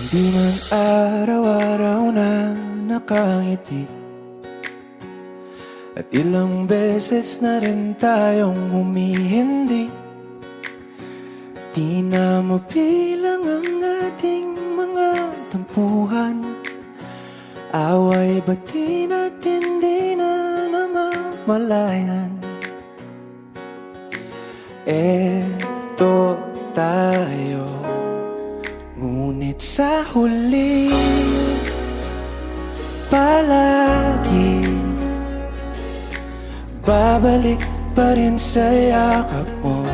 Di man araw-araw na nakangiti, at ilang beses na rin tayong humihindi. Di na mabilang ang ating mga tampuhan, away bati natin di na namamalayan. Eto tayo, ngunit sa huli palagi babalik pa rin sa yakap mo.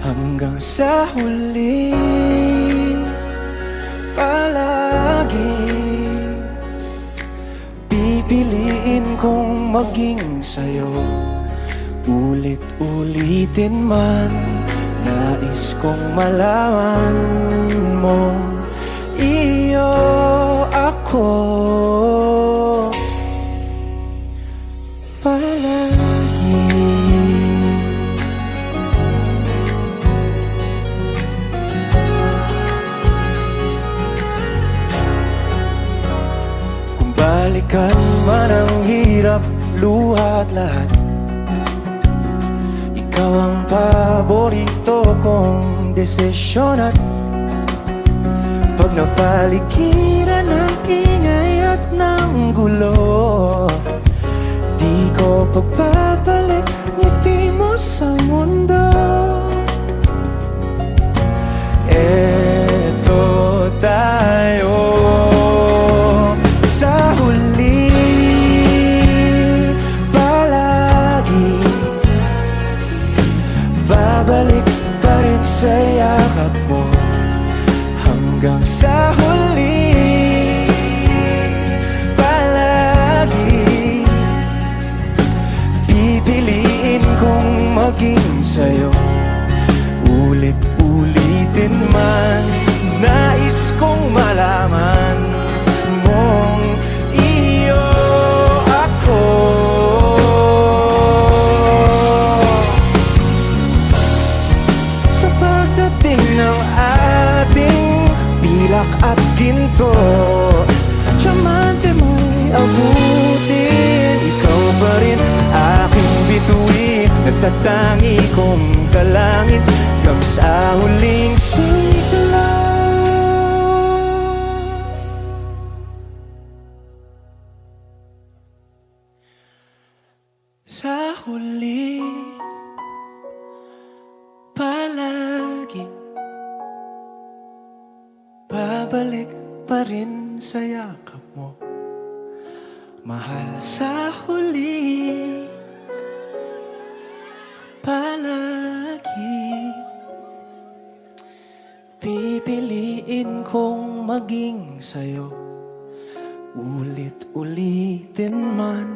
Hanggang sa huli palagi pipiliin kong maging sa'yo. Ulit-ulitin man, nais kong malaman mo, iyo ako palagi. Kung balikan man ang hirap, luha at lahat, ikaw ang paborito kong desisyon. At pag napaligiran ng ingay at ng gulo, di ko pagbabalik ngiti mo sa mundo. Eto tayo sa huli palagi, babalik pa rin sa yakap mo. Hanggang sa huli palagi pipiliin kong maging sa'yo. Ulit-ulitin man, nais kong malaman mong iyo ako. Sa pagdating ng ating pilak at ginto, tiyamante mo'y abutin, ikaw pa rin aking bituin. Nagtatangi kong kalangit hanggang sa huling sigla. Sa huli palagi babalik pa rin sa yakap mo, mahal. Sa huli palagi pipiliin kong maging sa'yo. Ulit-ulitin man,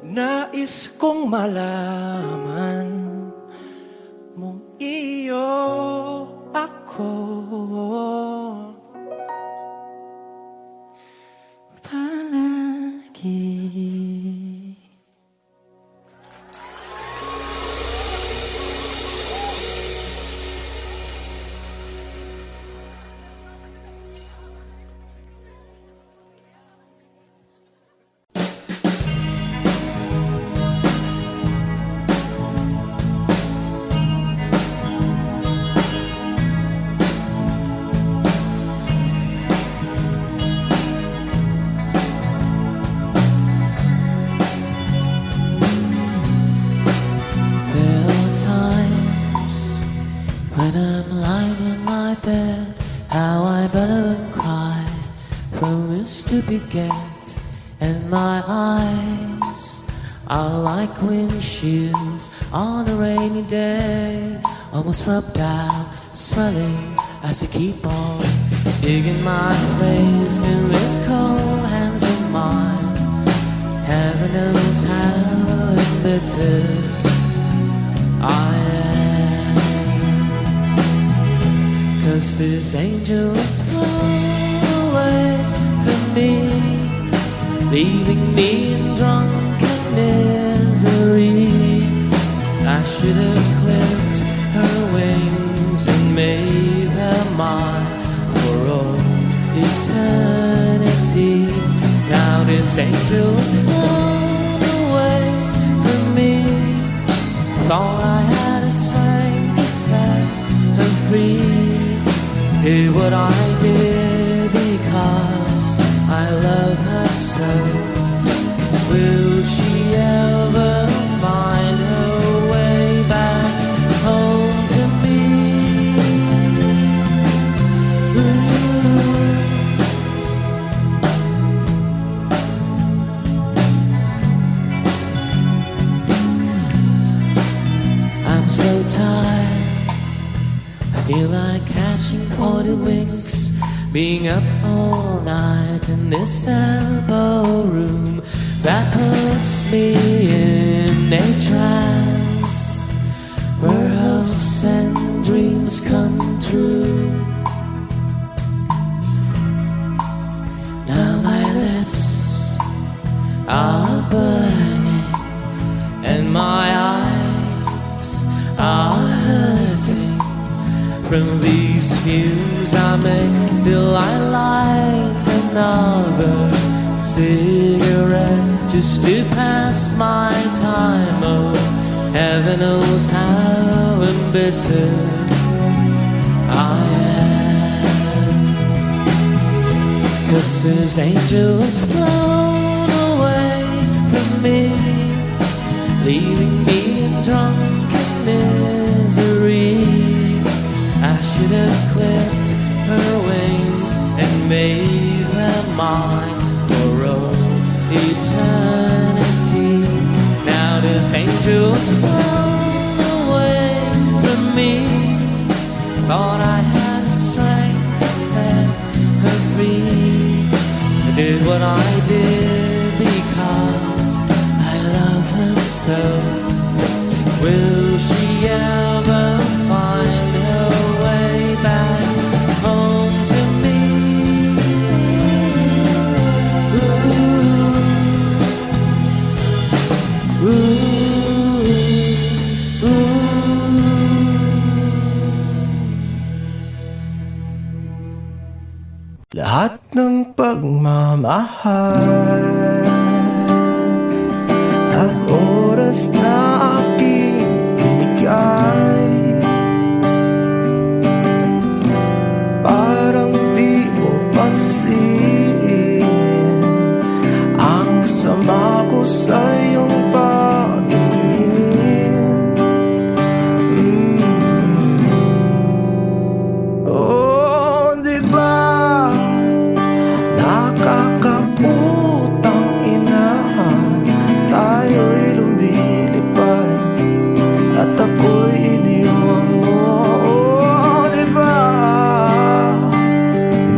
nais kong malaman mong iyo ako palagi. When I'm lying in my bed, how I bellow and cry from this stupid gate, and my eyes are like windshields on a rainy day, almost rubbed out, swelling as I keep on digging my face in this cold hands of mine. Heaven knows how embittered I am, 'cause this angel is flown away from me, leaving me in drunken misery. I should have clipped her wings and made her mine for all eternity. Now this angel's flown away from me. Thought I had a strength to set her free. Did what I did because I love her so. Will she ever find her way back home to me? I'm so tired, I feel like catching 40 winks, being up all night in this elbow room that puts me in a trance where hopes and dreams come true. Now my lips are burning and my eyes are hurting from these fumes I make. Still I light another cigarette just to pass my time. Oh, heaven knows how embittered I am. 'Cause his angel has flown away from me, leaving me in drunken misery. I should have clipped her wings and made her mine for all eternity. Now this angel's flown away from me. Thought I had strength to set her free. I did what I did because I love her so. Will she ever find her way back home to me? Ooh, ooh, ooh. Lahat ng pagmamahal at oras na aking binigay, parang di mo pansin ang sama ko sa iyong paningin. Oh, di ba nakakaputang ina, tayo'y lumilipad at ako'y iniwan mo. Oh, di ba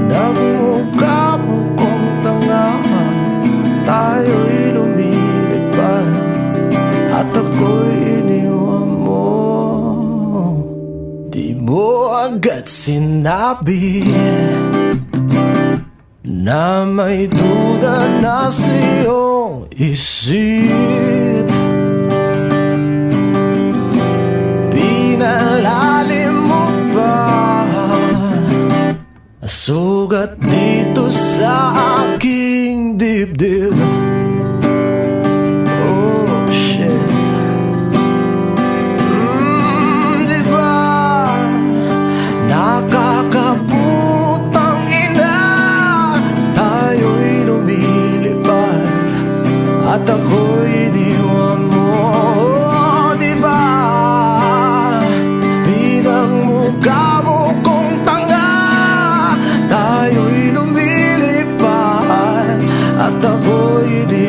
nagmukha mo kong tanga, tayo'y lumilipad at ako'y iniwan mo. Di mo agad sinabi na may duda na sa iyong isip. Pinalalim mo pa sugat dito sa aking dibdib. Oh shit. Di ba nakakaputang ina, tayo'y lumilipad at ako'y iniwan mo. Oh, di ba pinagmukha mo kong tanga, tayo'y lumilipad at ako'y iniwan mo.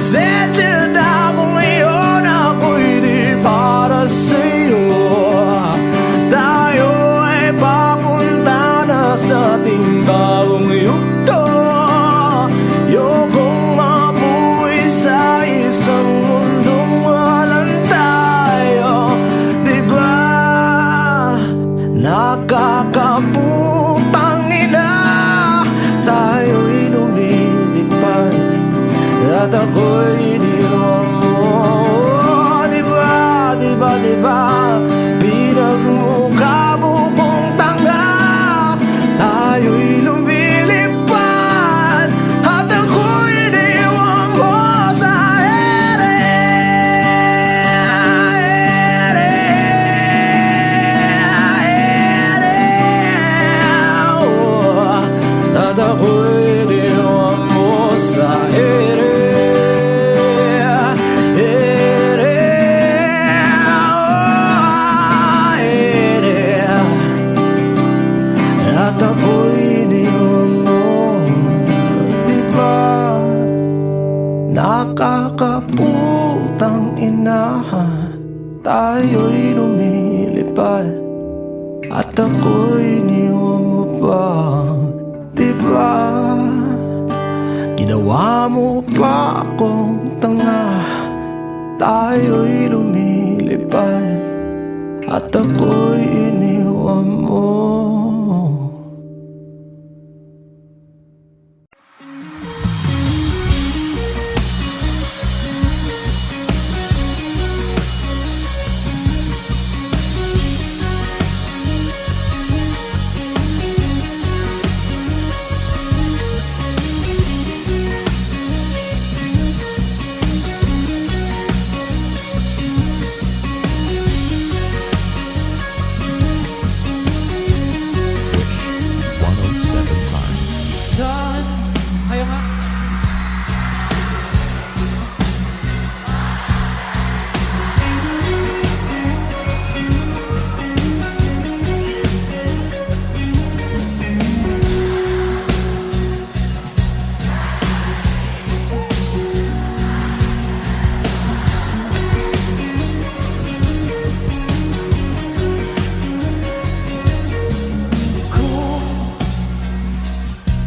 Pasensya na kung ngayon ako'y di para sa'yo. Tayo ay papunta na sa ating bagong yugto. Ayokong mabuhay sa isang mundong walang tayo. Diba nakakaputang ina, tayo'y lumilipad at ako'y iniwan mo. Diba, diba, diba, pinagmukha mo kong tanga. Tayo'y lumilipad at ako'y iniwan mo sa ere. Oh, at ako'y iniwan mo sa ere. At ako'y iniwan mo. Diba nakakaputang ina, tayo'y lumilipad at ako'y iniwan mo pa. Diba ginawa mo pa akong tanga, tayo'y lumilipad at ako'y iniwan mo.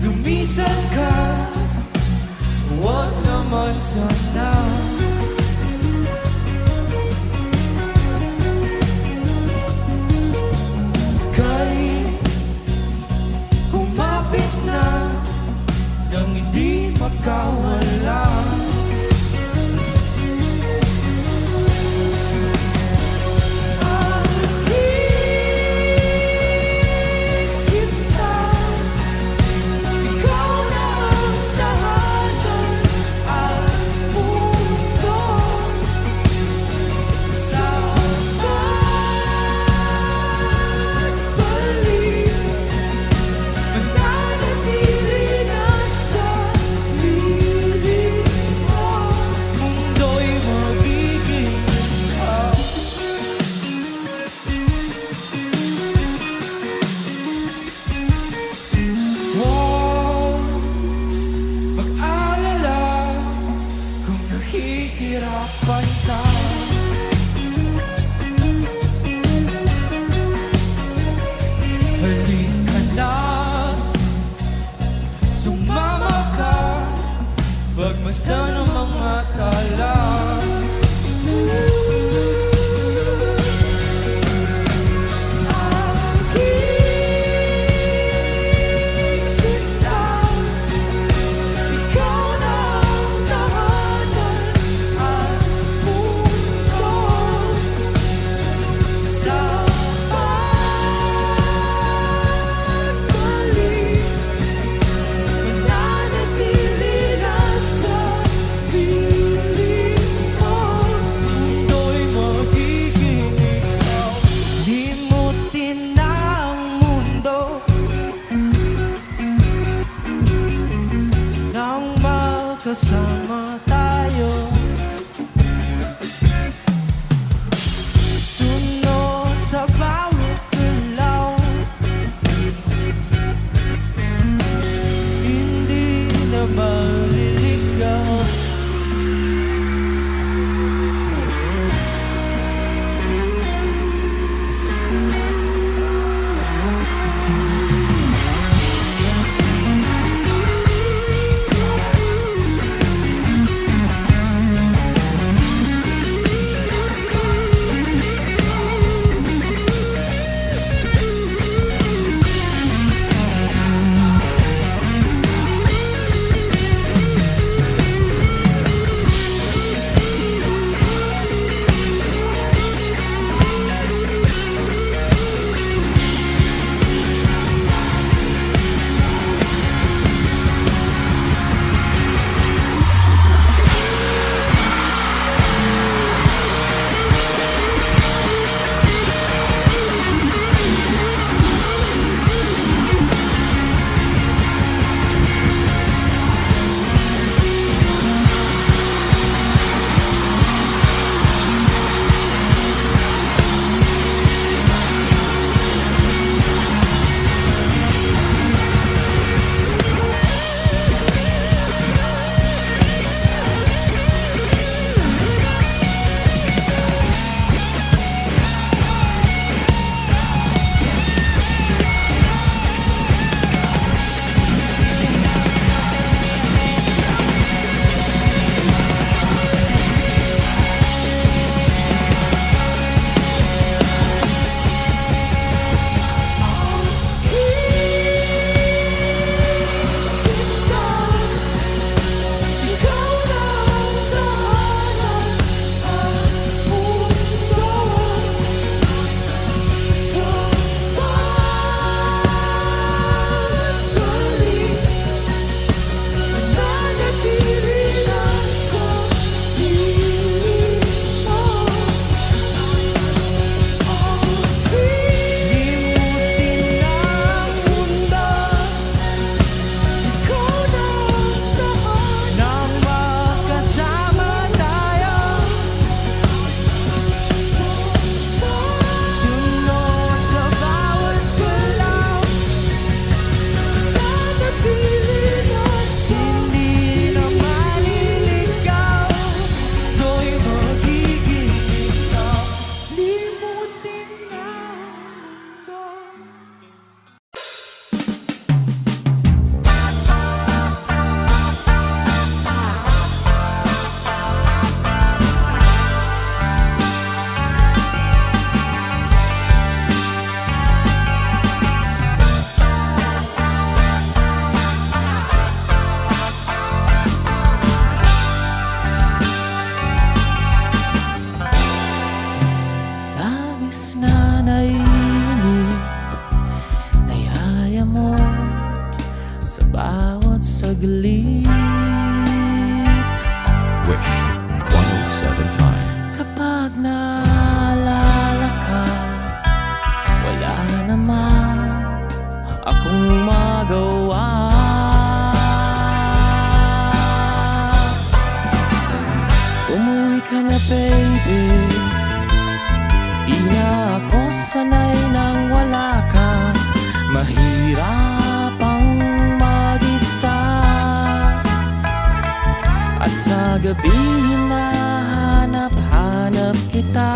Lumisan ka, huwag naman sana. Kahit humapit na nang hindi magkawala. Hihirapan ka. Halika na, sumama ka, pagmasdan ang mga tala. Ikaw na ang tahanan at mundo. Kapag naalala ka, wala naman akong magawa. Umuwi ka na baby, di na ako sanay nang wala ka. Mahirap ang mag-isa, at sa gabi hinahanap-hanap kita.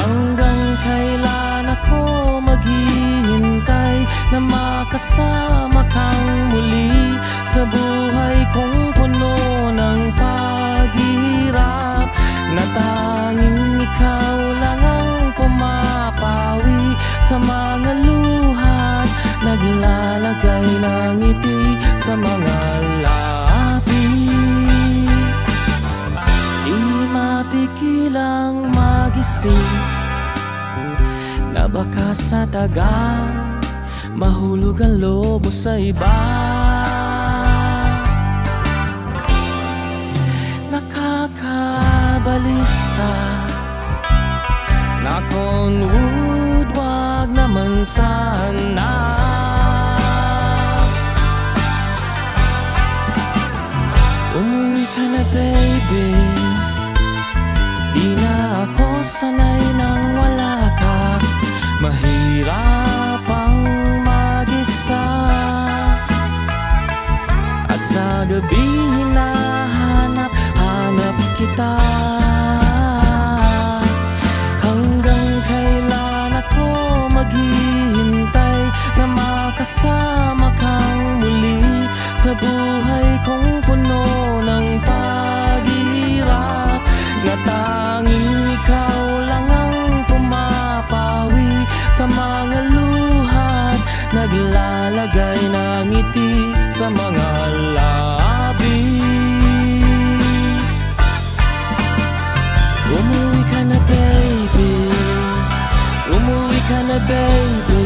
Hanggang kailan ako maghihintay na makasama kang muli sa buhay kong puno ng paghihirap, na tanging ikaw lang ang pumapawi sa mga luhat, naglalagay ng ngiti sa mga labi. Di mapigilang magising na baka sa tagal mahulog ang loob mo sa iba. Nakakabalisa na kung would, wag naman sana. Umuwi ka na baby, di na ako sanay nang wala ka. Mahirap ang mag-isa, at sa gabi hinahanap-hanap kita. Hanggang kailan ako maghihintay na makasama kang muli sa buhay kong puno ng paghihirap, na tanging ikaw lang ang pumapawi sa mga luhat, naglalagay ng ngiti sa mga labi. Umuwi ka na baby, umuwi ka na baby,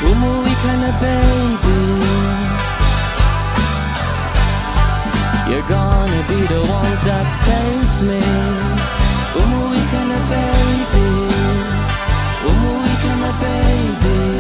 umuwi ka na baby. You're gonna be the ones that saves me. Umuwi ka na baby, umuwi ka na baby.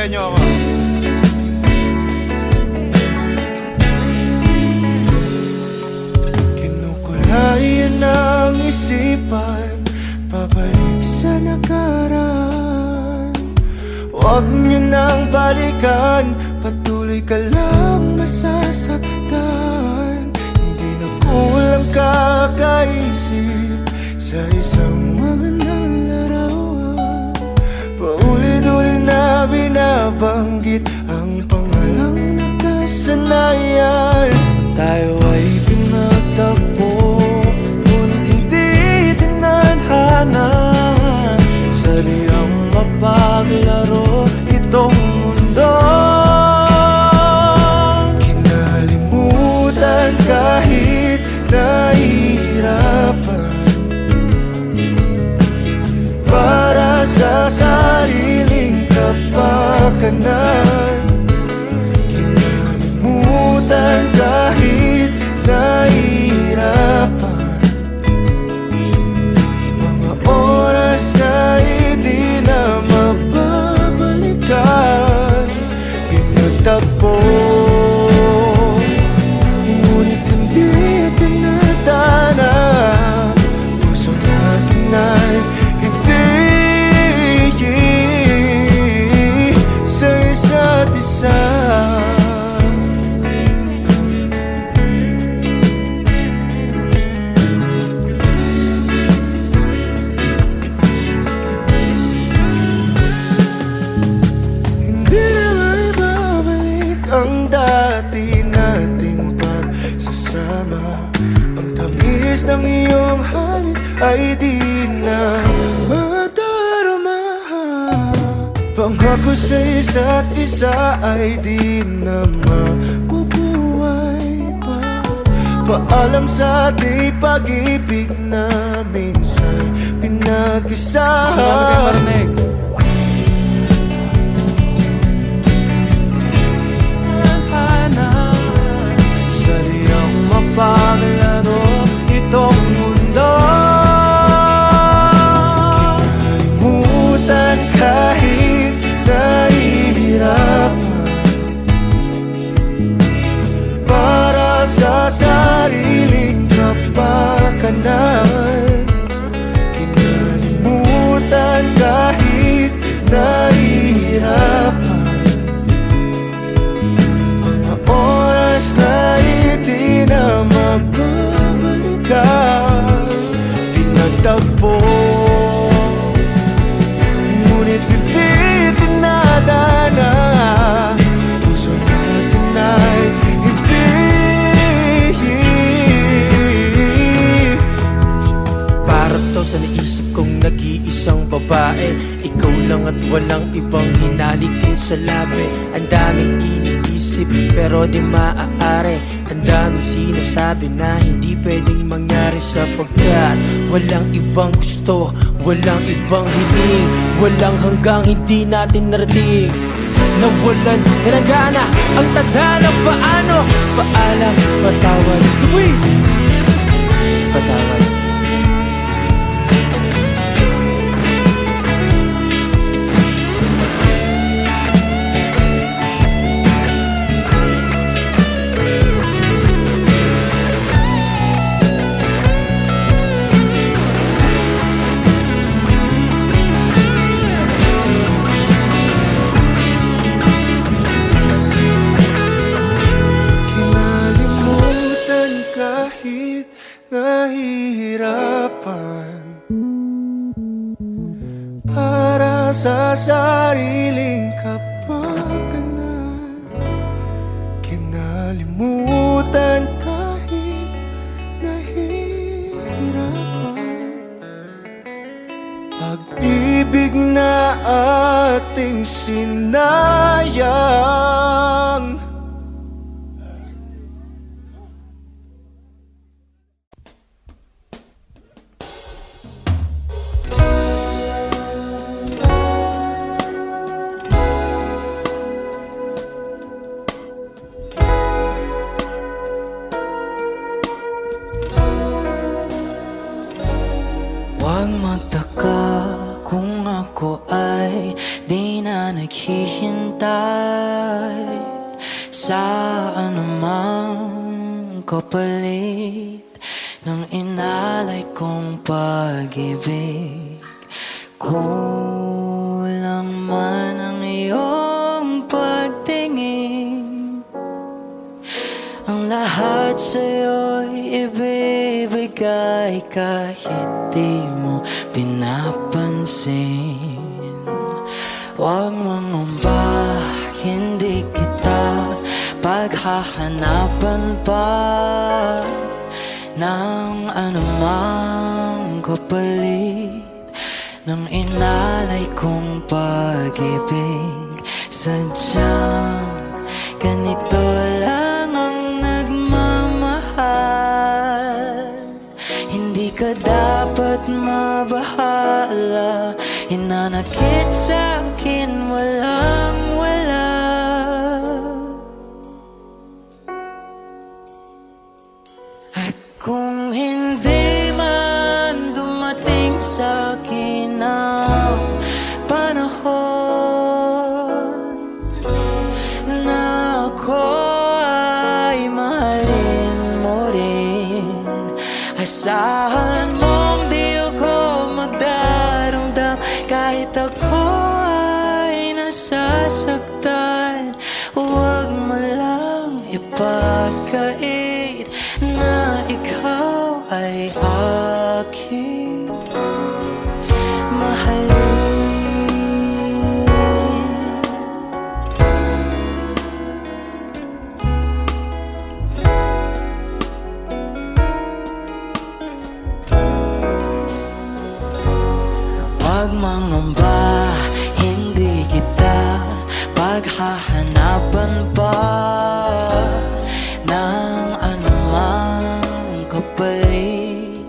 Sabayan niyo ako. Kinukulayan ang isipan, pabalik sa nakaraan. Huwag niyo nang balikan, patuloy ka lang masasaktan. Hindi na kulang kakaisip sa isang magandang larawan. Paulit-ulit na binabanggit ang pangalang nakasanayan. Tayo ay pinagtagpo, ngunit hindi tinadhana. Sadyang mapaglaro itong mundo. Kinalimutan kahit nahihirapan, para sa sariling kapakanan. Kinalimutan kahit nahihirapan, mga oras na hindi na mababalikan. Pinagtagpo, ngunit hindi tinadhana. Puso natin ay hindi sa isa't isa. Hindi na maibabalik ang dati nating pagsasama. Ang tamis ng iyong halik ay di na madarama. Pangako sa isa't isa ay di na mabubuhay pa. Paalam sa ating pag-ibig na minsan pinag-isahan. Sadyang mapaglaro itong mundo. Kinalimutan kahit nahihirapan, para sa sariling kapakanan. Kinalimutan kahit nahihirapan, mga oras na hindi na mababalikan. Pinagtagpo, ngunit hindi tinadhana. Puso natin ay hindi. Para to sa naisip kong nag-iisang babae, ikaw lang at walang ibang hinalikin sa labi. Ang daming iniisip pero di maaari. Ang daming sinasabi na hindi pwedeng mangyari, sapagkat walang ibang gusto, walang ibang hiling, walang hanggang hindi natin narating. Nawalan na ng gana ang tadhana. Paano? Paalam, patawad, Luis! Patawad. Kinalimutan kahit nahihirapan, para sa sariling kapakanan. Kinalimutan kahit nahihirapan, pag-ibig na ating sinayang. Huwag magtaka kung ako ako ay di na naghihintay sa anumang kapalit ng inalay kong pag-ibig. Kulang man ang iyong pagtingin, ang lahat sa'yo'y ibibigay kahit di mo pinapansin. Huwag mangamba, hindi kita paghahanapan pa ng anumang kapalit ng inalay kong pag-ibig. Sadyang ganito lang ang nagmamahal, hindi ka dapat mabahala. Hinanakit sa'kin walang wala. At kung hindi man dumating sa'kin ang panahon na ako ay mahalin mo rin, asahan mong di ako magdaramdam kahit ako ay nasasaktan. Huwag mo lang ipagkait na ikaw ay aking mahalin. Huwag mangamba, hindi kita paghahanapan pa ng anumang kapalit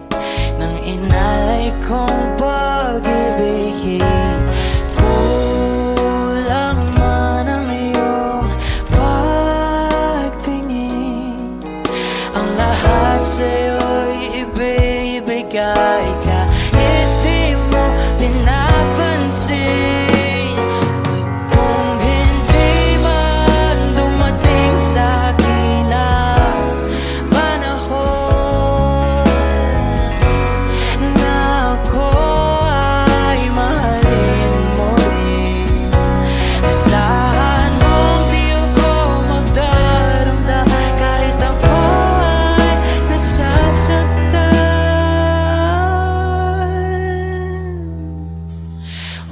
ng inalay kong pag-ibig. Kulang man ang iyong pagtingin, ang lahat sa'yo'y ibibigay kahit di mo pinapansin. Kung hindi man dumating sa'kin ang panahon na ako ay mahalin mo rin, asahan mong di ako magdaramdam kahit ako ay nasasaktan.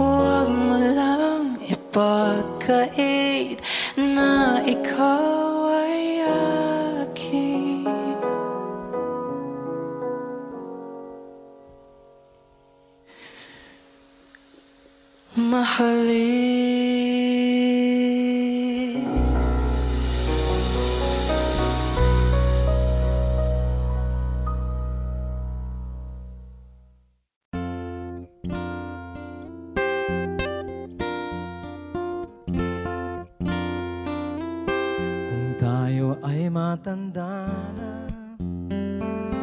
Huwag mo lang ipagkait na ikaw ay aking mahalin. Kung tayo ay matanda na,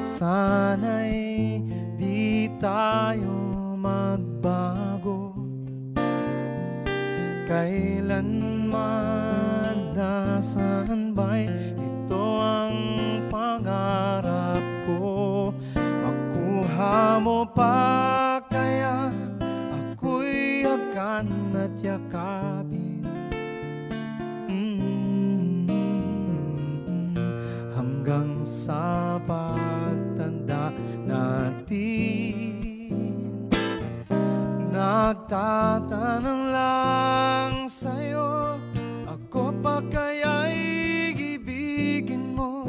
sana'y di tayo magbago. Kailanman nasaan ba'y ito ang pangarap ko. Makuha mo pa kaya ako'y hagan at yakapin. Hanggang sa pagtanda natin, nagtatanong lang sa'yo, ako pa kaya'y ibigin mo?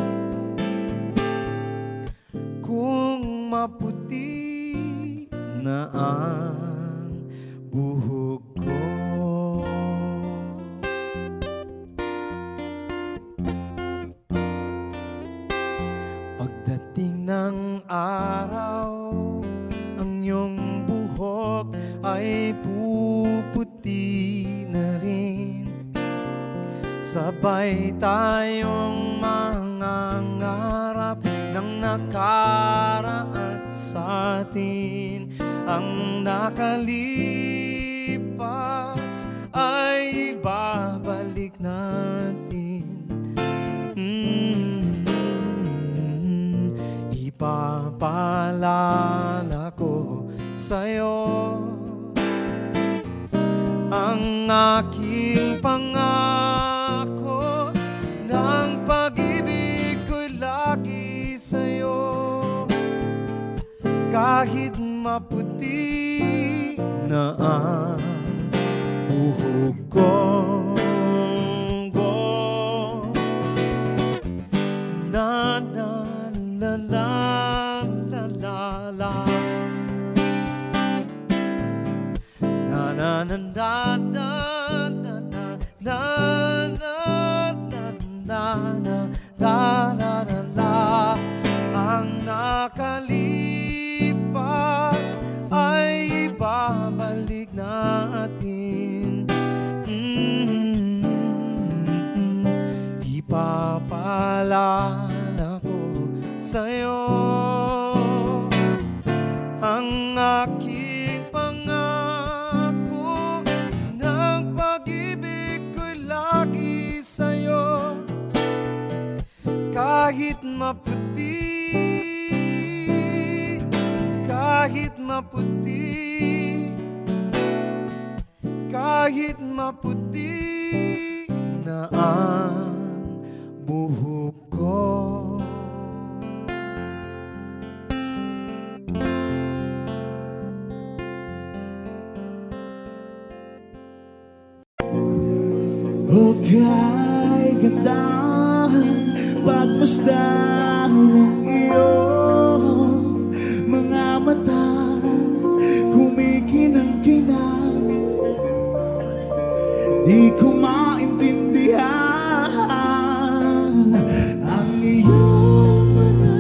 Kung maputi na ang buhok ko, pagdating ng araw, ang iyong buhok ay puputi na rin. Sabay tayong mangangarap ng nakaraan sa atin, ang nakalipas nakalipas ay ibabalik natin. Ipapaalala ko sa'yo ang aking pangako ng pag-ibig ko'y lagi sa'yo. Kahit maputi na ang buhok ko, na na na na na na na na na na na na na na na ang nakalipas ay ibabalik natin. Ipapaalala ko sa'yo ang aking pangako ng pag-ibig ko'y lagi sa'yo. Kahit maputi, kahit maputi, kahit maputi na ang buhok ko. Hukay ganda pagmasdan ng iyong mga mata, kumikinang-kinang, di ko maintindihan ang iyong mga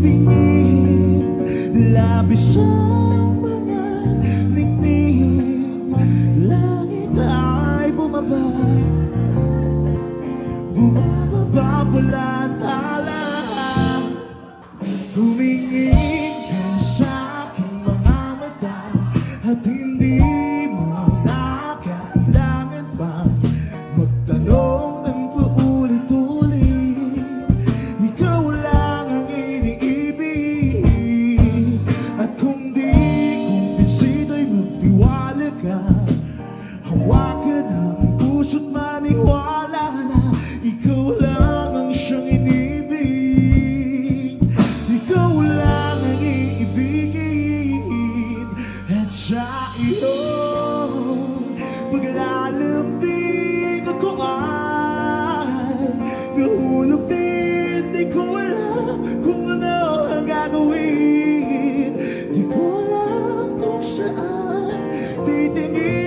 tingin, labis ang mga ningning, langit ay bumaba pala tala. Tumingin ka sa aking mga mata at hindi mo na kailangan pa magtanong ng paulit-ulit. Ikaw lang ang iniibig, at kung di kumbinsido'y magtiwala ka. Hawakan ang puso't maniwala na ikaw lang ang siyang inibig. Ikaw lang ang iibigin. At sa iyong paglalambing ako ay nahulog din. Di ko alam kung ano ang gagawin. Di ko alam kung saan titingin.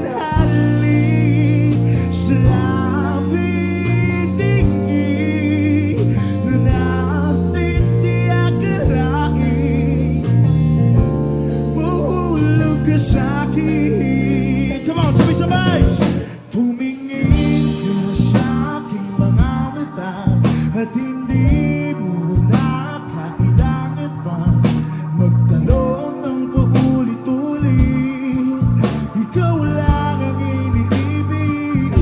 Halik sa labing tingin na natin di akalain. Mahulog ka sa'kin. Come on, sabay-sabay! Tumingin ka sa aking mga mata at hindi mo na kailangan pa magtanong ng paulit-ulit. Ikaw lang ang iniibig,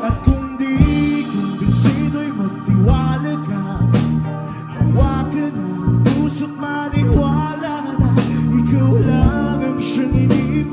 at kung di kumbinsido'y magtiwala ka. Hawakan ang puso't maniwala na ikaw lang ang siyang iniibig.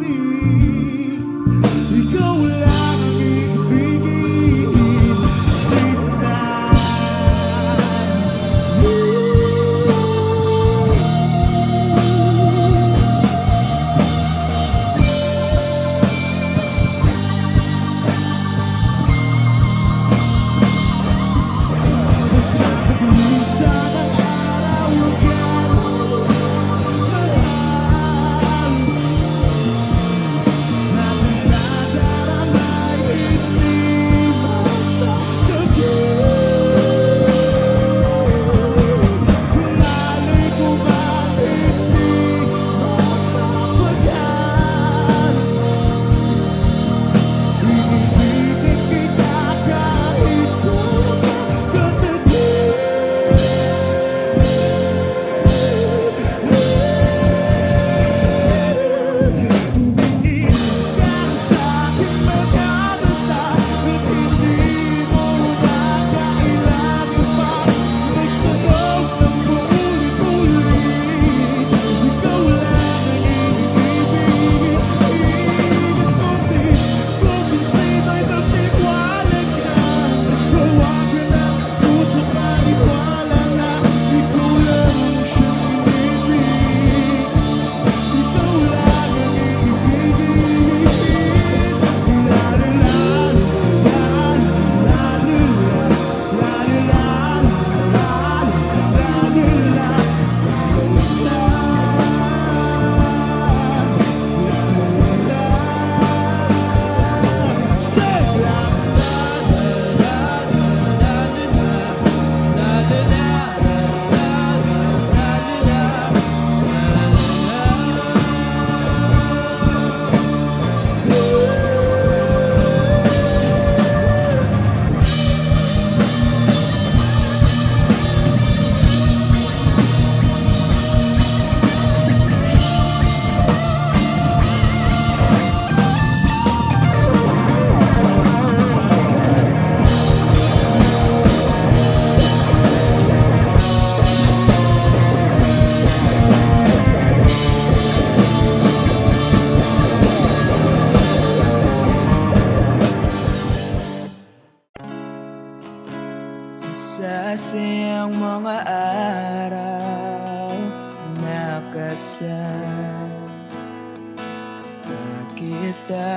kita.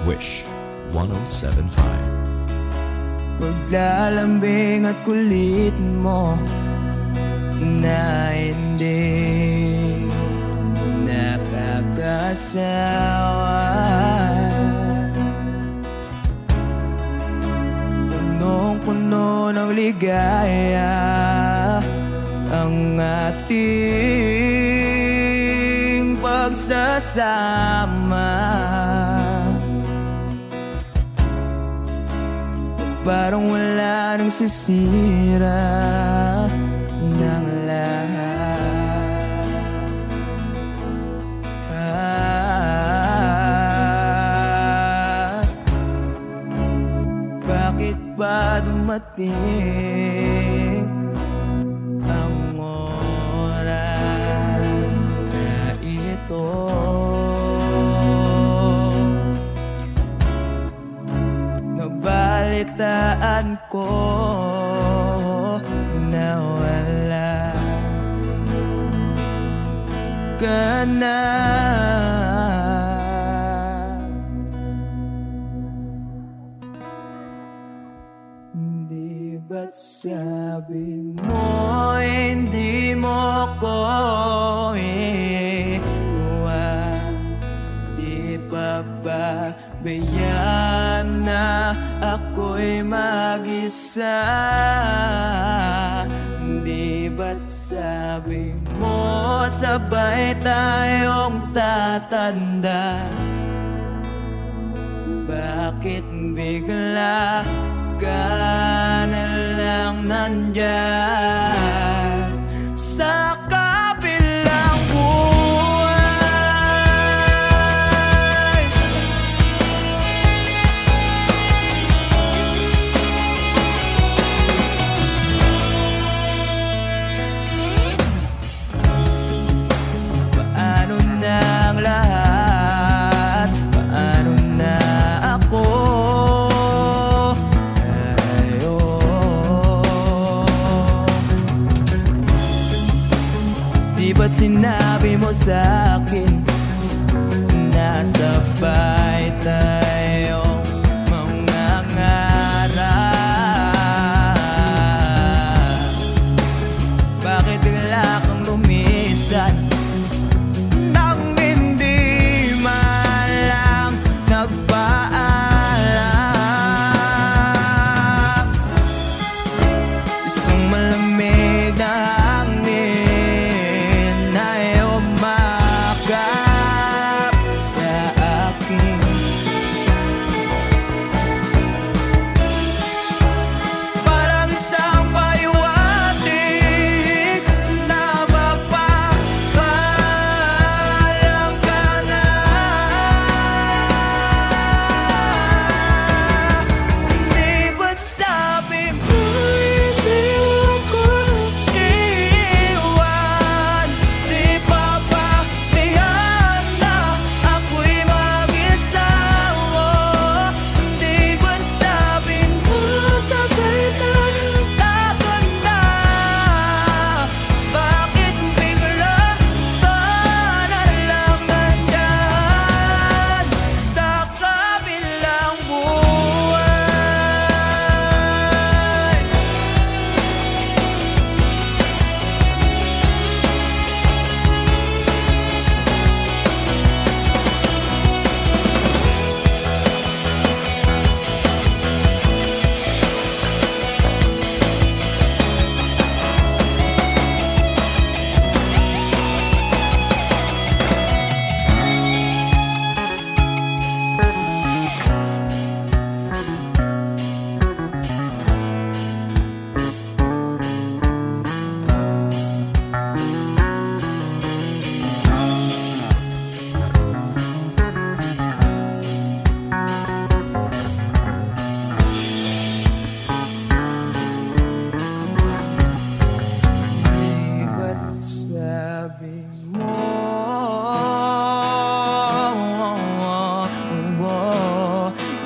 Wish 1075. Paglalambing at kulit mo na hindi nakakasawa. Punong-puno ng ligaya ang ating pagsasama. Parang wala nang sisira ng lahat. Bakit ba dumating ang oras na ito? Nabalitaan ko na wala ka na. Di ba't sabi mo hindi mo ko iwan? Di pa ba bayaan na ako'y mag-isa? Di ba't sabi mo sabay tayong tatanda? Bakit bigla ka na lang nandyan sa kabilang buhay? Paano na ang lahat? Paano na ako? Di ba't sinabi mo sa'kin na sabay tayong mangangarap? Bakit bigla kang lumisan nang hindi man lang nagpaalam? Isang malamig na hangin ay umakap sa akin. Parang isang pahiwatig na magpapaalam ka na. Di ba't sabi mo hindi ako iwan? Di pa ba bayaan na ako'y mag-isa? Di ba't sabi mo sabay tayong tatanda? Bakit bigla ka na lang nandyan sa kabilang buhay? Di ba't sabi mo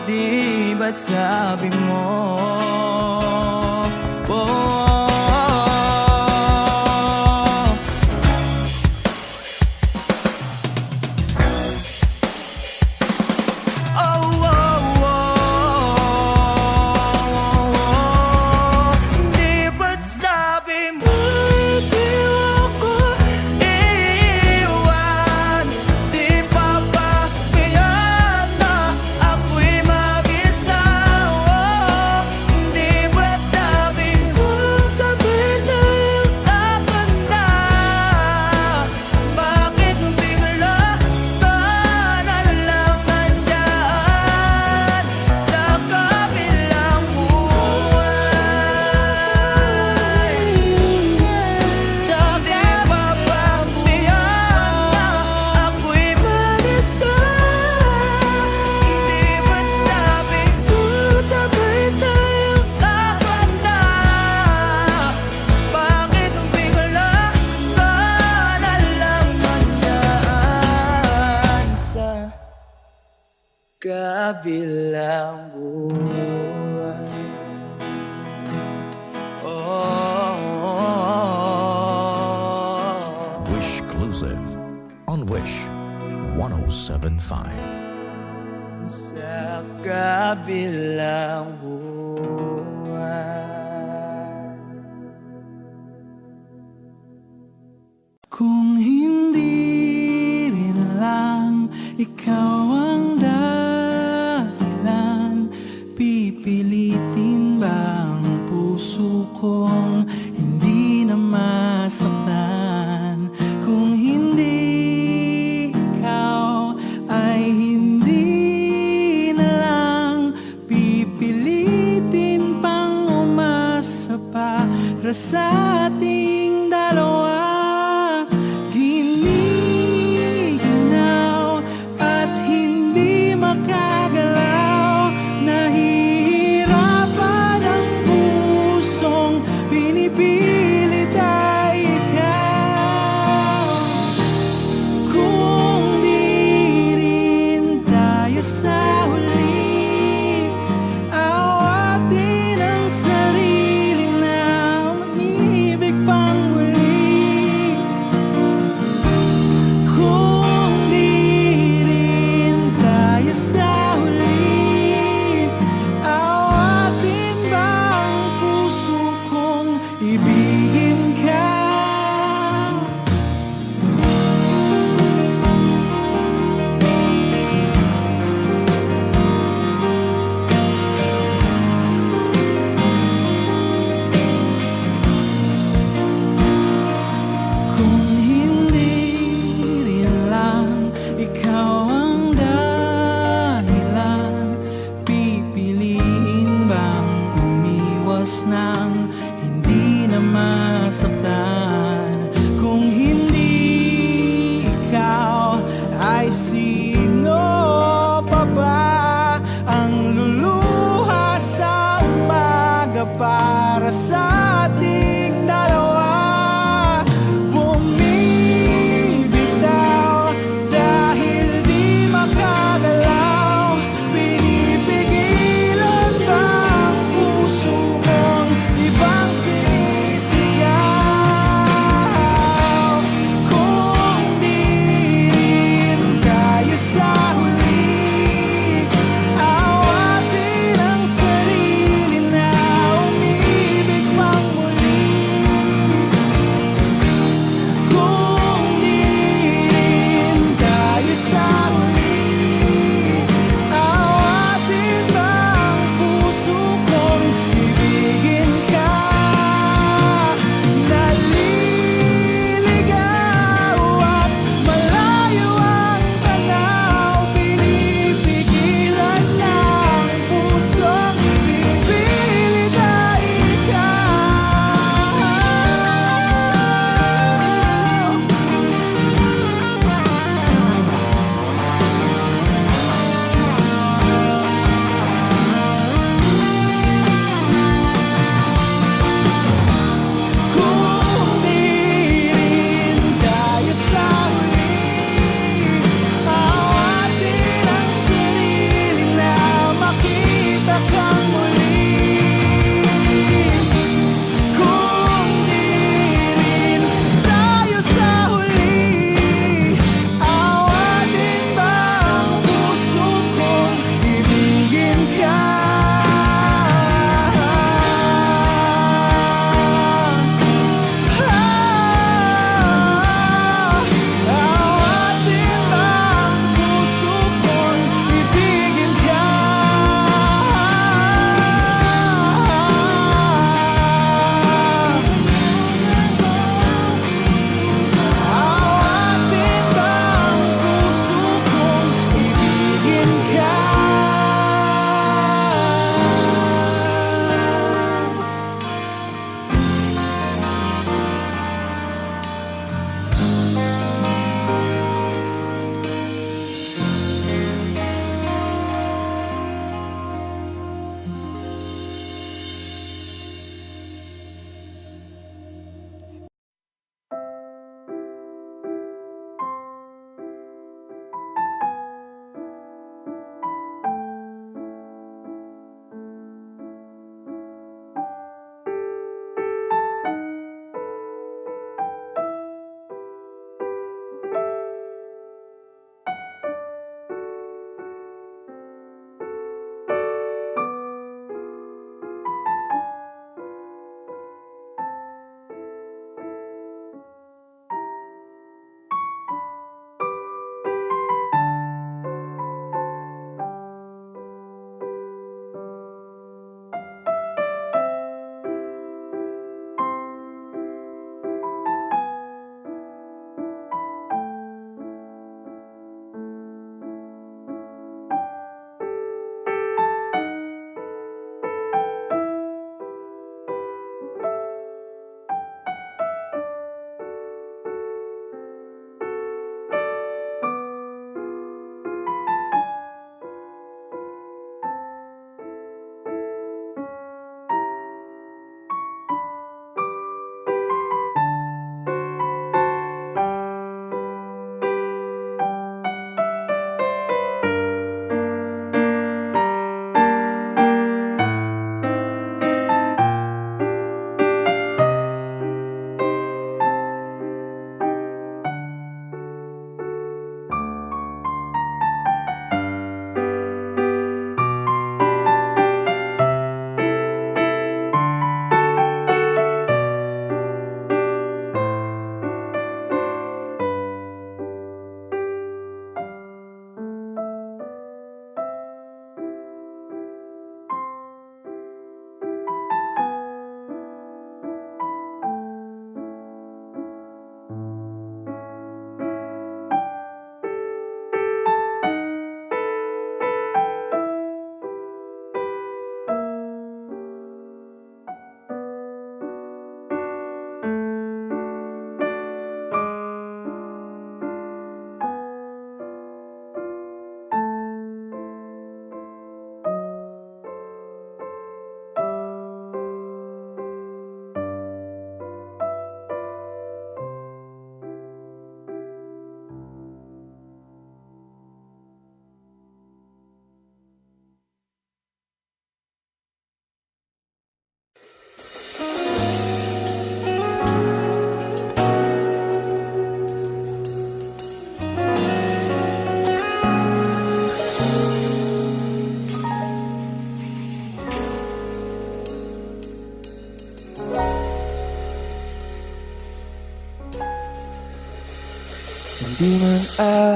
di ba't sabi mo kabilang buhay. Wish Exclusive on Wish 1075. Sa kabilang buhay. Kung hindi rin lang ikaw ang dahilan, pipilitin ba ang puso kong hindi na masaktan? Kung hindi ikaw ay hindi na lang pipilitin pang umasa.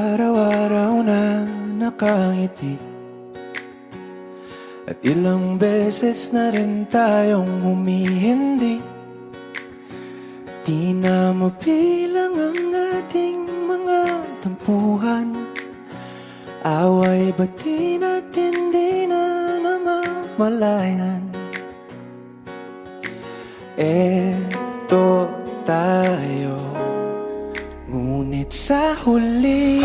araw-araw na nakangiti, at ilang beses na rin tayong humihindi. Di na mabilang ang ating mga tampuhan, away bati natin di na namamalayan. Eto tayo, ngunit sa huli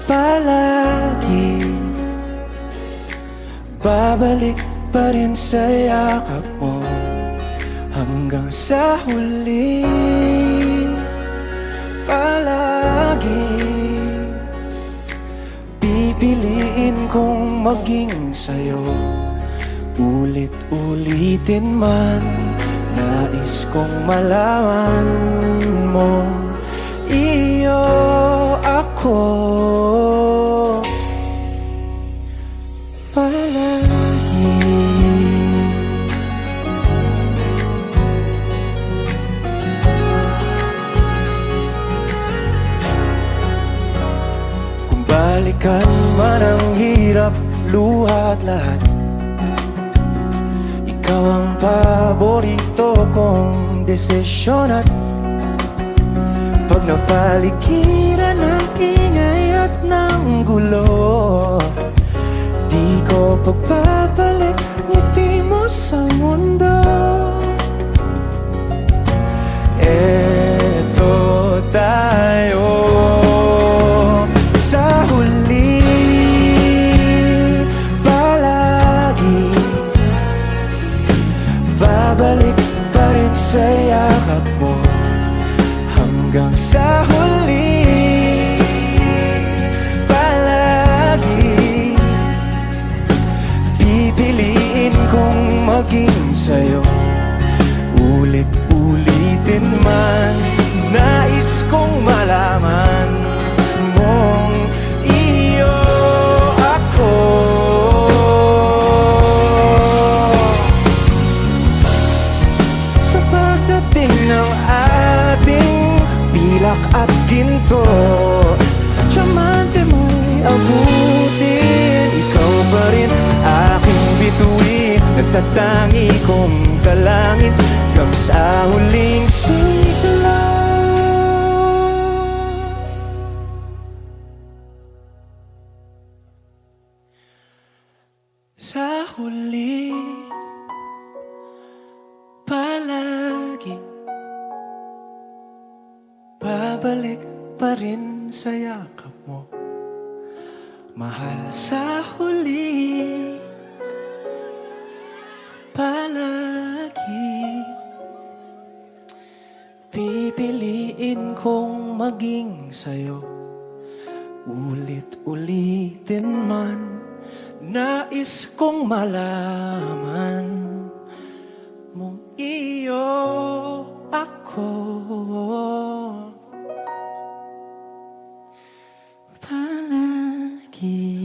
palagi babalik pa rin sa yakap mo. Hanggang sa huli palagi pipiliin kong maging sa'yo. Ulit-ulitin man, nais kong malaman mo, iyo ako palagi. Kung balikan man ang hirap, luha at lahat, ikaw ang paborito kong desisyon. At pag napaligiran ng ingay at ng gulo, di ko pagbabalik ngiti mo sa mundo. Eto tayo sa huli palagi, babalik pa rin sa yakap mo. Hanggang sa huli palagi pipiliin kong maging sa'yo. Ulit-ulitin man, nais kong malaman mong iyo ako. Sa pagdating ng ating pilak at ginto, tiyamante mo'y abutin. Ikaw pa rin aking bituin, nagtatangi kong talangin hanggang sa huling sigla. Sa huli palagi babalik pa rin sa yakap mo, mahal. Sa huli palagi pipiliin kong maging sa'yo. Ulit-ulitin man, nais kong malaman mong iyo ako palagi.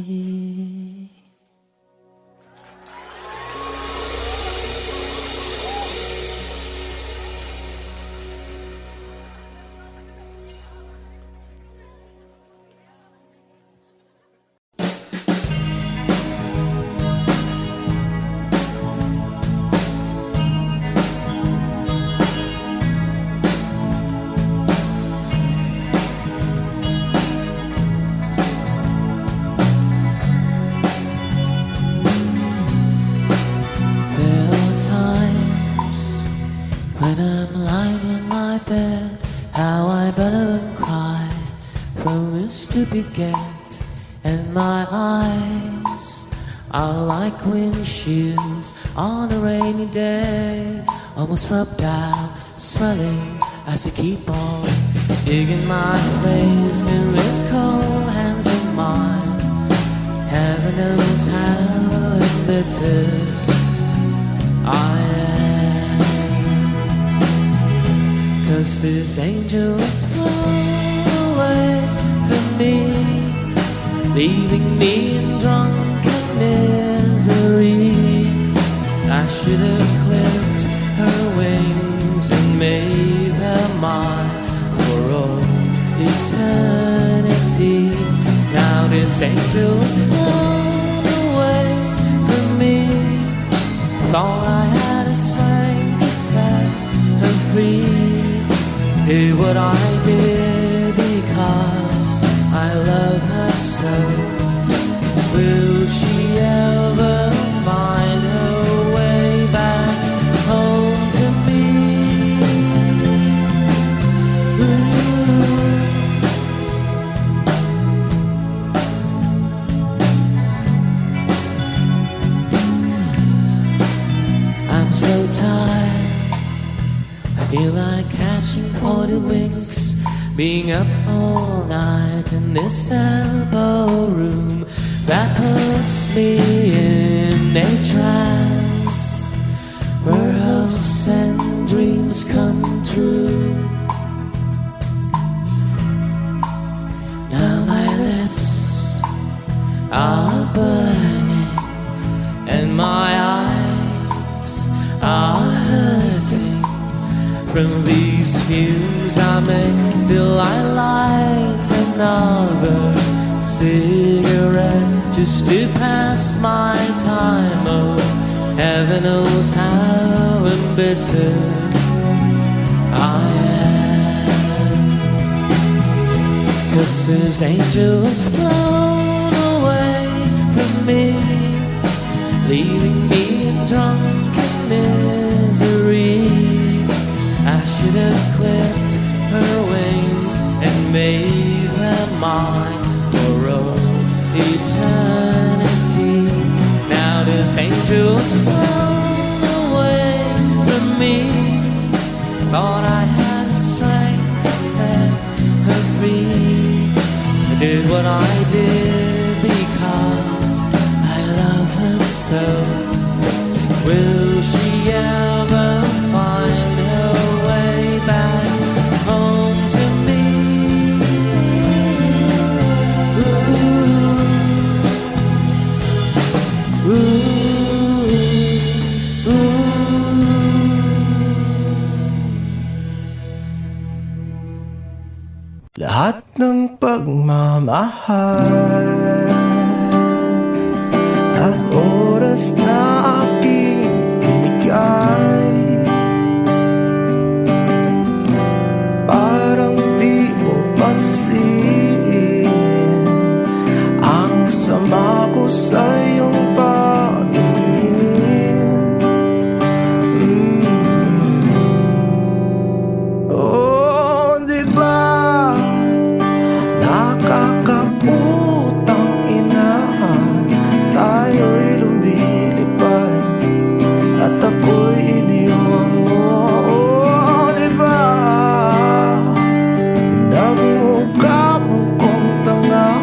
When I'm lying in my bed, how I bellow and cry from a stupid gate, and my eyes are like windshields on a rainy day, almost rubbed out, swelling as I keep on digging my face in this cold hands of mine. Heaven knows how embittered I am, 'cause this angel is flown away from me, leaving me in drunken misery. I should have clipped her wings and made her mine for all eternity. eternity. Now this angel's flown away from me. Thought I had a strength to set her free. Did what I did because I love her so. Will she ever find her way back home to me? I'm so tired, I feel like catching 40 winks, being up all night in this elbow room that puts me in a trance where hopes and dreams come true. Now my lips are burning and my eyes are hurting from these fumes I make. Still I light another cigarette just to pass my time. Oh, heaven knows how embittered I am. 'Cause his angel has flown away from me, leaving me in drunken misery. I should have clipped her wings and made her mine for all eternity. Now this angel's flown away from me. Thought I had strength to set her free. I did what I did because I love her so. Will she ever find her way back home to me? Ooh, ooh, ooh. Lahat ng pagmamahal at oras na aking binigay, parang di mo pansin ang sama ko sa iyong paningin. Oh, di ba nakakaputang ina, tayo'y lumilipad at ako'y iniwan mo. Oh, di ba nagmukha mo kong tanga,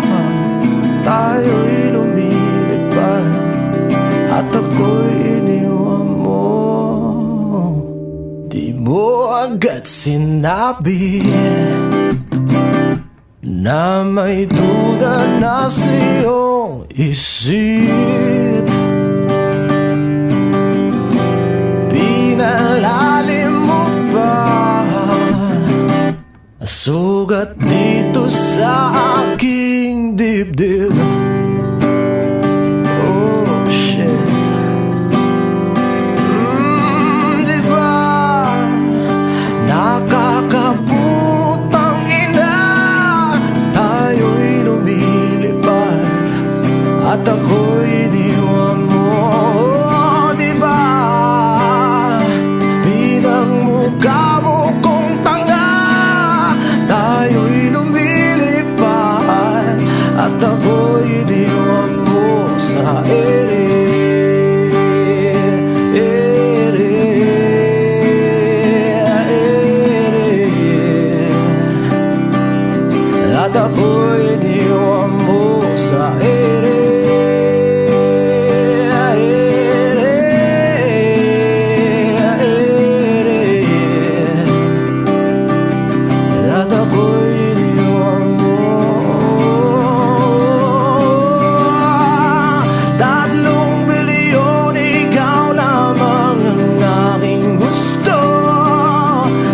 tayo'y lumilipad at ako'y iniwan mo. Di mo agad sinabi na may duda na sa iyong isip. Pinalalim mo pa sugat dito sa aking dibdib. Oh shit. Di ba nakakaputang ina, tayo'y lumilipad at ako'y iniwan mo. Oh, di ba pinagmukha mo kong tanga, tayo'y lumilipad at ako'y iniwan mo sa ere. At ako'y iniwan mo sa ere. At ako'y iniwan mo. 3 bilyon, ikaw lamang ang aking gusto.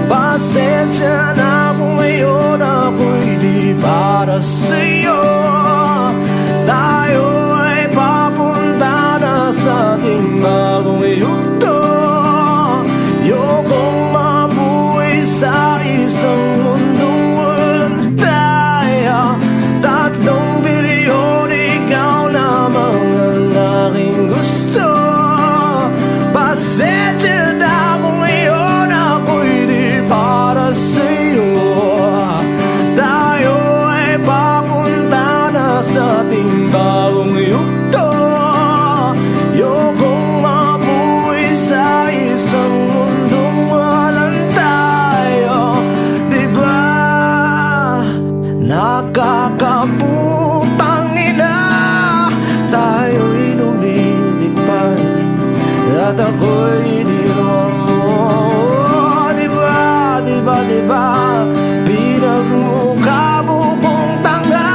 Pasensya na kung ngayon ako'y di para para sa'yo. Tayo ay papunta na sa ating bagong yugto. Ayokong mabuhay sa isang mundong walang tayo. 3 bilyon, ikaw lamang ang aking gusto. Pasensya na kung ngayon ako'y di para sa'yo. Tayo ay papunta na sa ating bagong yugto. Ayokong mabuhay sa isang mundong walang tayo. Diba nakakaputang ina, tayo'y lumilipad at ako'y iniwan mo. Diba, diba, diba, pinagmukha mo kong tanga.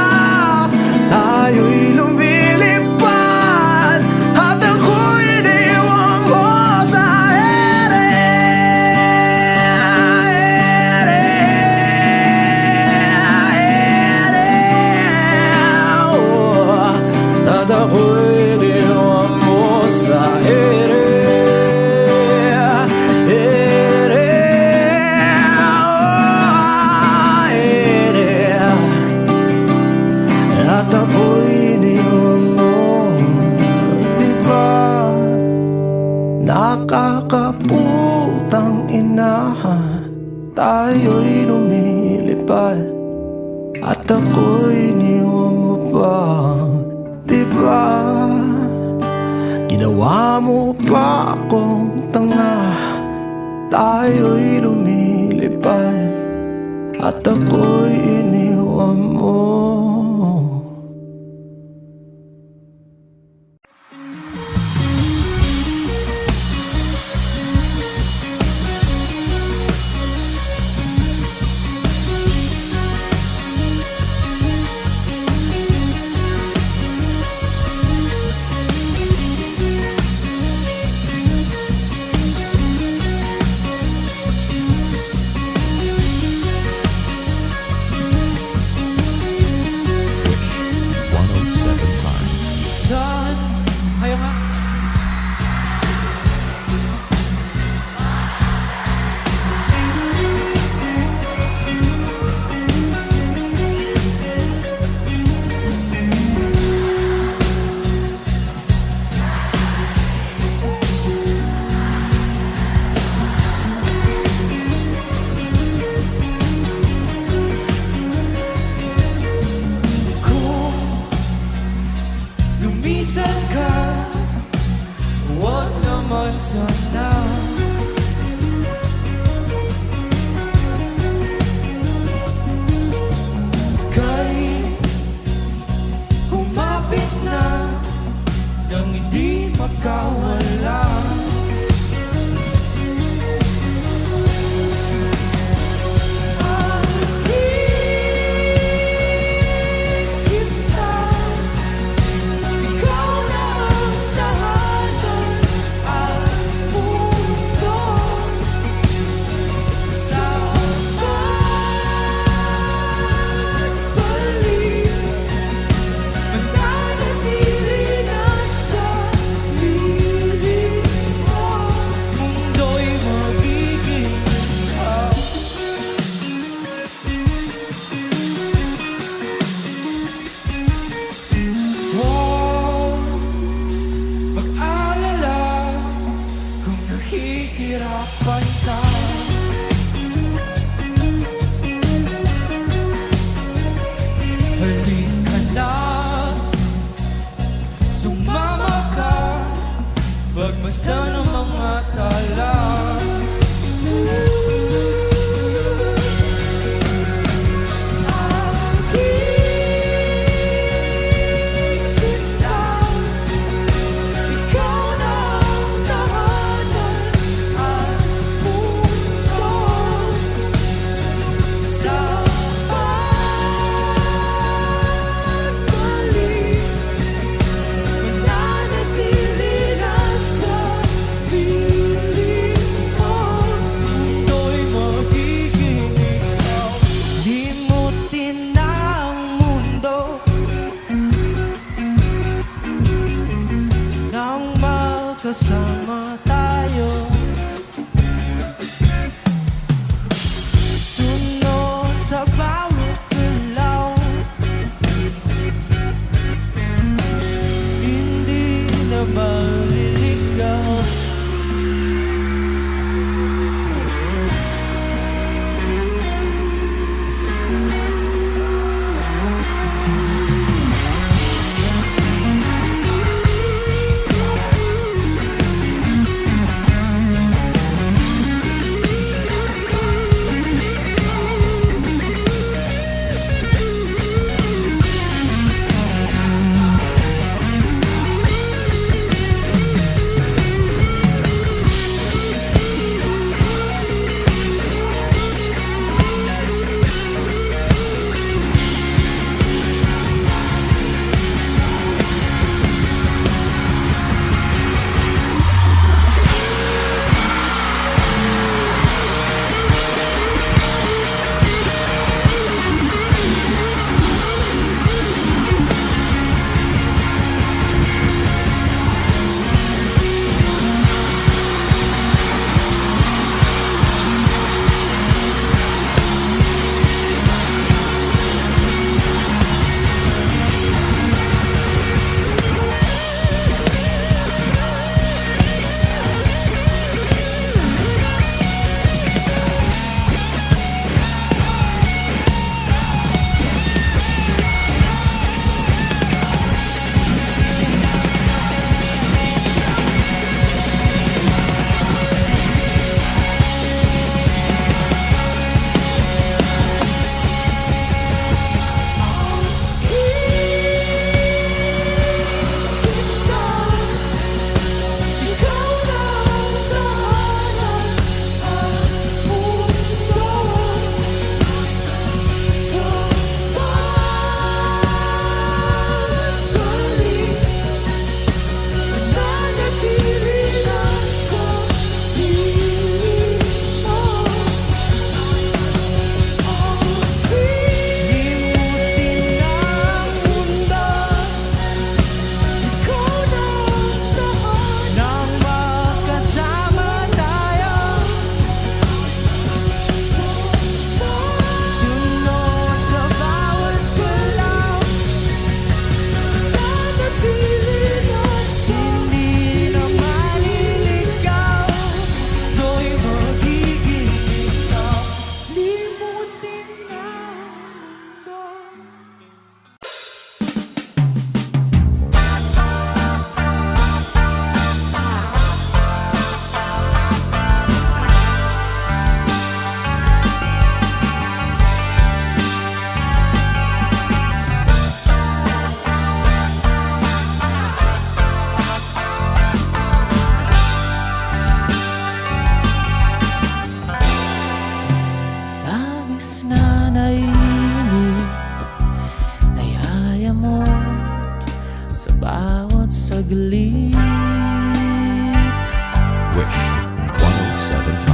Tayo'y lumilipad at ako'y iniwan mo sa ere. At ako'y iniwan mo sa ere. At ako'y iniwan mo. Diba nakakaputang ina, tayo'y lumilipad at ako'y iniwan mo pa. Diba ginawa mo pa akong tanga. Tayo'y lumilipad at ako'y iniwan mo. Wish 1075. Saan? Kayo nga. Kung lumisan ka, huwag naman sana. Kahit kumapit na nang hindi makawala. Aking sinta, ikaw na ang tahanan at mundo. Sa pagbalik, mananatili na sa piling mo. Mundo'y magiging ikaw. Huwag mag-alala kung nahihirapan ka. Halika na, sumama ka, pagmasdan ang mga tala. Aking sinta, ikaw na ang tahanan at mundo. Sa pagbalik, mananatili na sa piling saglit. Wish 107.5.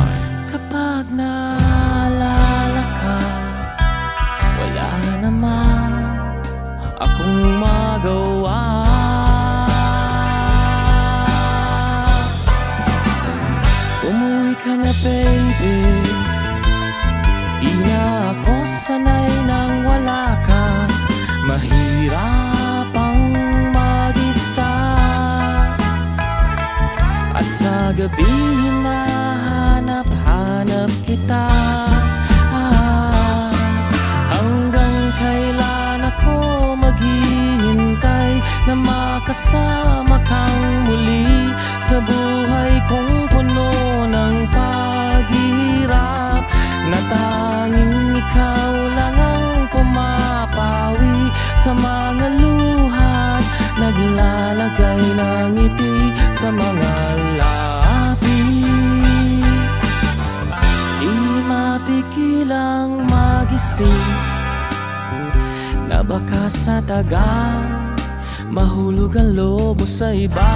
Kapag naalala ka, wala naman akong magawa. Umuwi ka na baby, di na ako sanay nang wala ka. Mahirap ang mag-isa, at sa gabi hinahanap-hanap kita. Hanggang kailan ako maghihintay na makasama kang muli sa buhay kong puno ng paghihirap, na tanging ikaw lang ang pumapawi sa mga luhat, naglalagay ng ngiti sa mga labi. Di mapigilang magising na baka sa tagal mahulog ang lobo sa iba.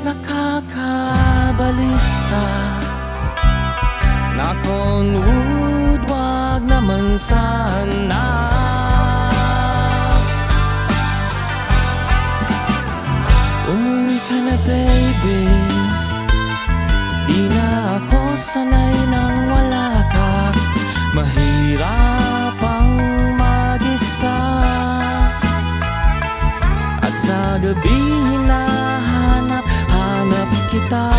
Nakakabalisa na wood, wag naman sana. Umuwi ka na baby, di na ako sanay nang wala ka. Mahirap ang mag-isa, at sa gabi hinahanap-hanap kita.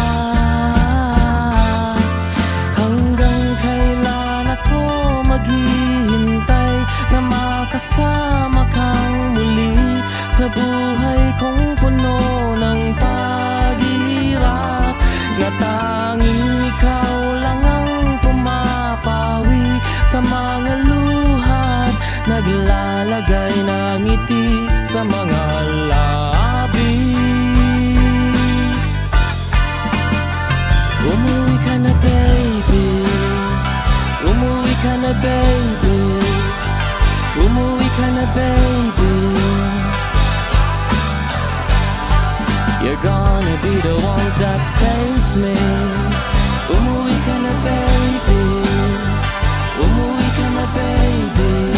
Hanggang kailan ako maghihintay na makasama kang muli sa buhay kong puno ng paghihirap, na tanging ikaw lang ang pumapawi sa mga luhat, naglalagay ng ngiti sa mga labi. Umuwi ka na baby, umuwi ka na baby, umuwi ka na baby. You're gonna be the ones that saves me. Umuwi ka na baby, umuwi ka na baby.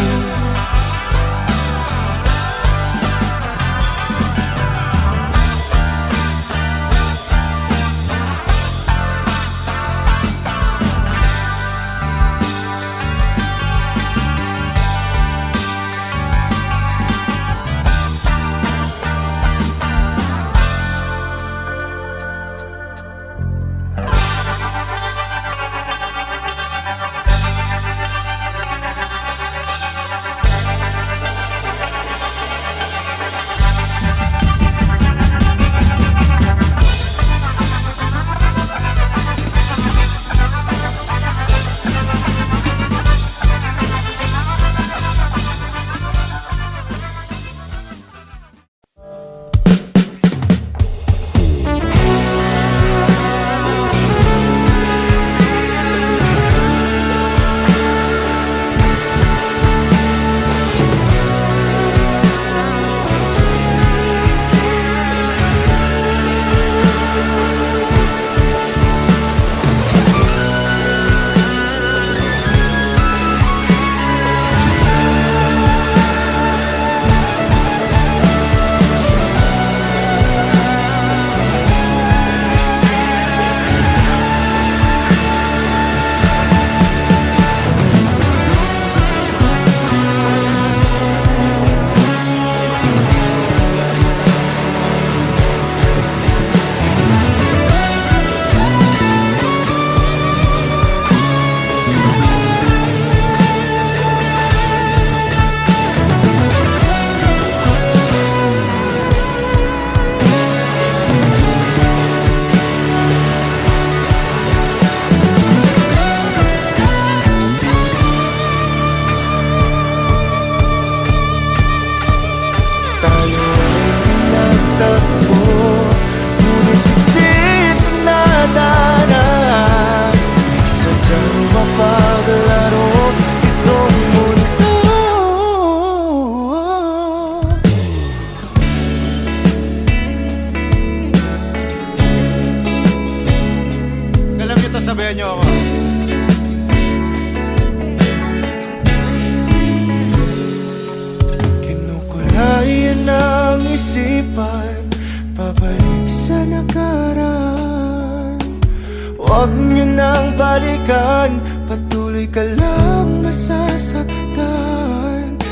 nang balikan, patuloy ka lang masasaktan.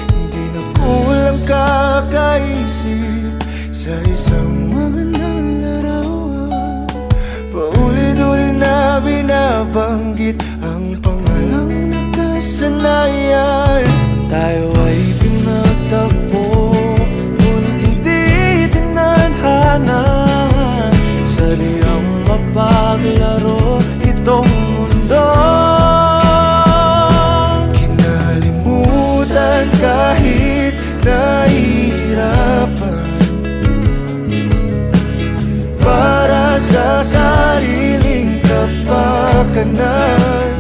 Hindi na kulang kakaisip sa isang magandang larawan. Paulit-ulit na binabanggit ang pangalang nakasanayan. Tayo ay pinagtagpo, ngunit hindi tinadhana. Sadyang mapaglaro itong mundo. Kinalimutan kahit nahihirapan, para sa sariling kapakanan.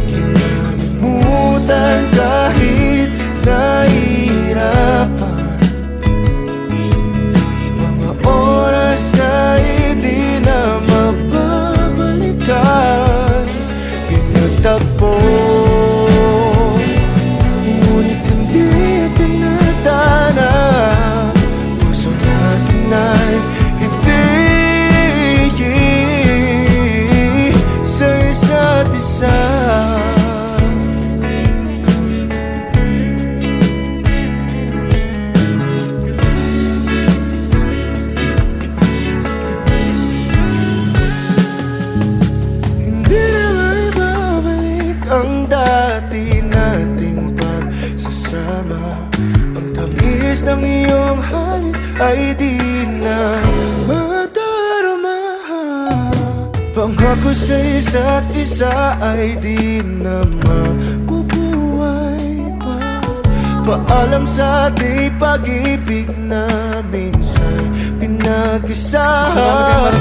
Kinalimutan kahit nahihirapan, mga oras na hindi na mababalikan. Pinagtagpo, ngunit hindi tinadhana. Puso natin ay hindi sa isa't isa. Hindi na maibabalik ang dati nating pagsasama. Ang tamis ng iyong halik ay di na madarama. Pangako sa isa't isa ay di na mabubuhay pa. Paalam sa ating pag-ibig na minsan pinag-isahan.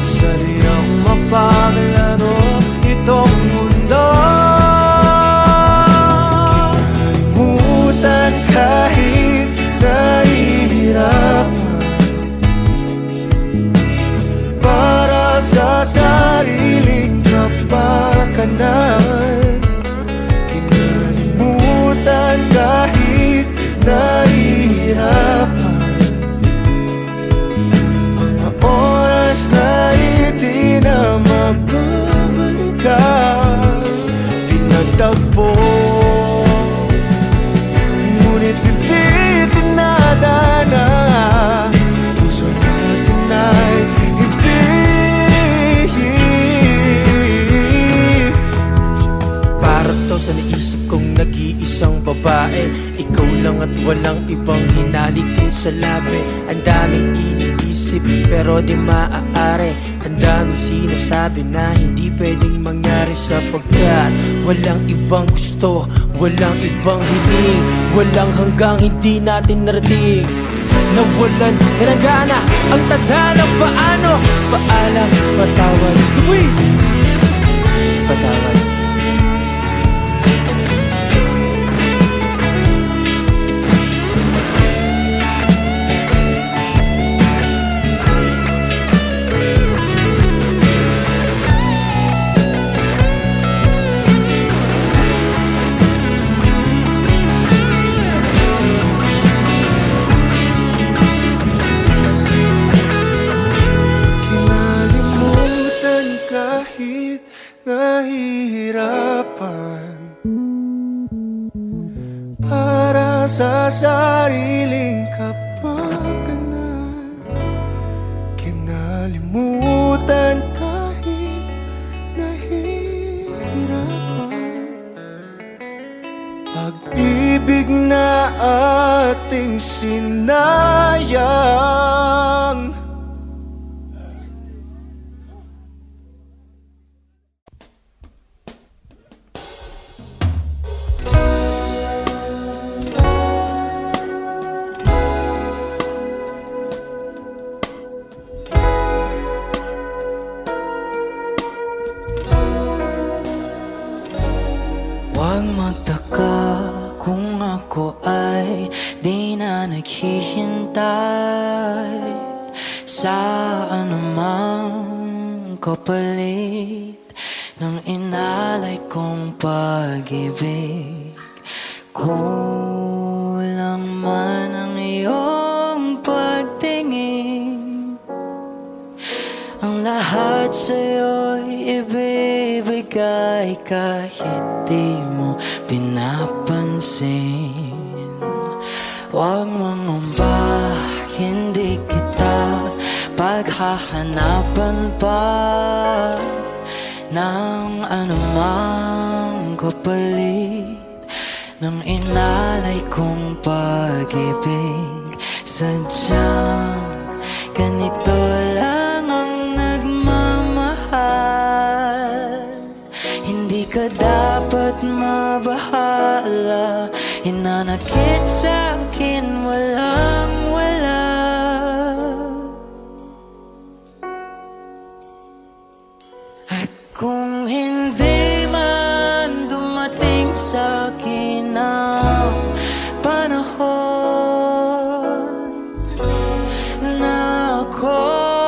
Sadyang mapaglaro itong mundo. Kinalimutan kahit nahihirapan, para sa sariling kapakanan. Kinalimutan kahit nahihirapan, mga oras na hindi na mababalikan. Pinagtagpo, ngunit hindi tinadhana. Puso natin ay hindi. Para to sa naisip kong nag-iisang babae, ikaw lang at walang ibang hinalikin sa labi. Ang daming iniisip pero di maaari. Ang daming sinasabi na hindi pwedeng mangyari, sapagkat walang ibang gusto, walang ibang hiling, walang hanggang hindi natin narating. Nawalan na ng gana ang tadhana. Paano? Paalam, patawad, Luis! Patawad. Kinalimutan kahit nahihirapan, para sa sariling kapakanan. Kinalimutan kahit nahihirapan, pag-ibig na ating sinayang. Huwag magtaka kung ako ay di na naghihintay sa anumang kapalit ng inalay kong pag-ibig. Kulang man ang iyong Ang lahat sa'yo'y ibibigay kahit di mo pinapansin. Huwag mangamba, hindi kita paghahanapan pa ng anumang kapalit ng inalay kong pag-ibig. Sadyang ganito lang ang nagmamahal. Hindi ka dapat mabahala. Hinanakit sa'kin walang wala. At kung hindi man dumating sa'kin ang panahon na ako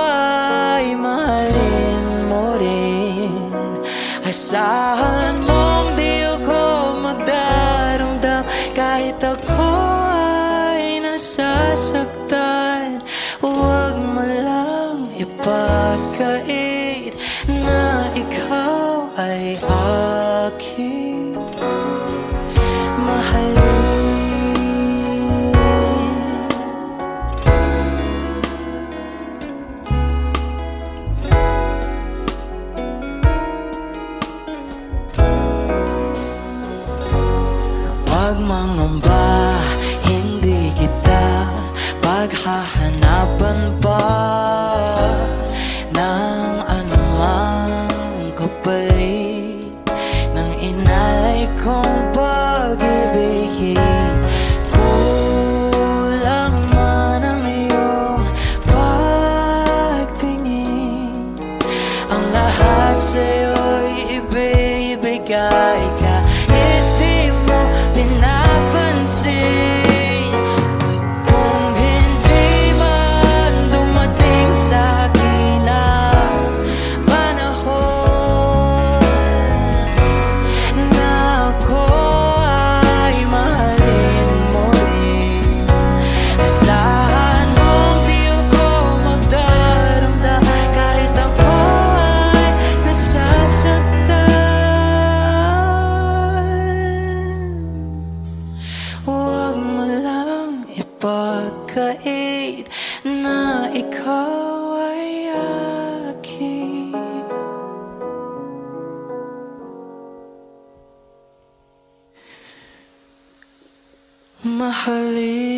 ay mahalin mo rin, asahan mong di ako magdaramdam kahit ako ay nasasaktan. Huwag mo lang ipagkait na ikaw ay aking mahalin. Huwag mangamba, hindi kita paghahanapan pa ng anumang kapalit ng inalay kong pag-ibig. Kulang man ang iyong pagtingin, ang lahat sa'yo'y ibibigay kahit di mo pinapansin. Kung hindi man dumating sa'kin ang panahon na ako ay mahalin mo rin, asahan mong di ako magdaramdam kahit ako ay nasasaktan. Huwag mo lang ipagkait na ikaw ay aking mahalin.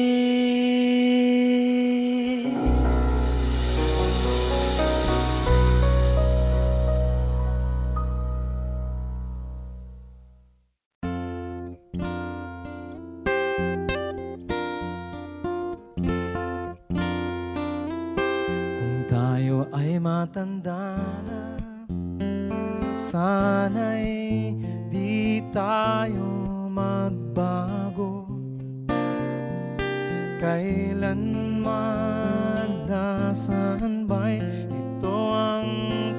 Kung tayo ay matanda na, sana'y di tayo magbago. Kailanman nasaan ba'y ito ang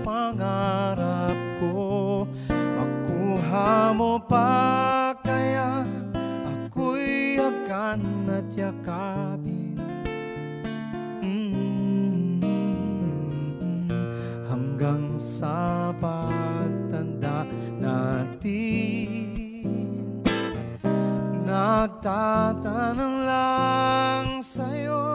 pangarap ko. Makuha mo pa kaya ako'y hagan at yakapin. Hanggang sa pagtanda natin, nagtatanong lang sa'yo,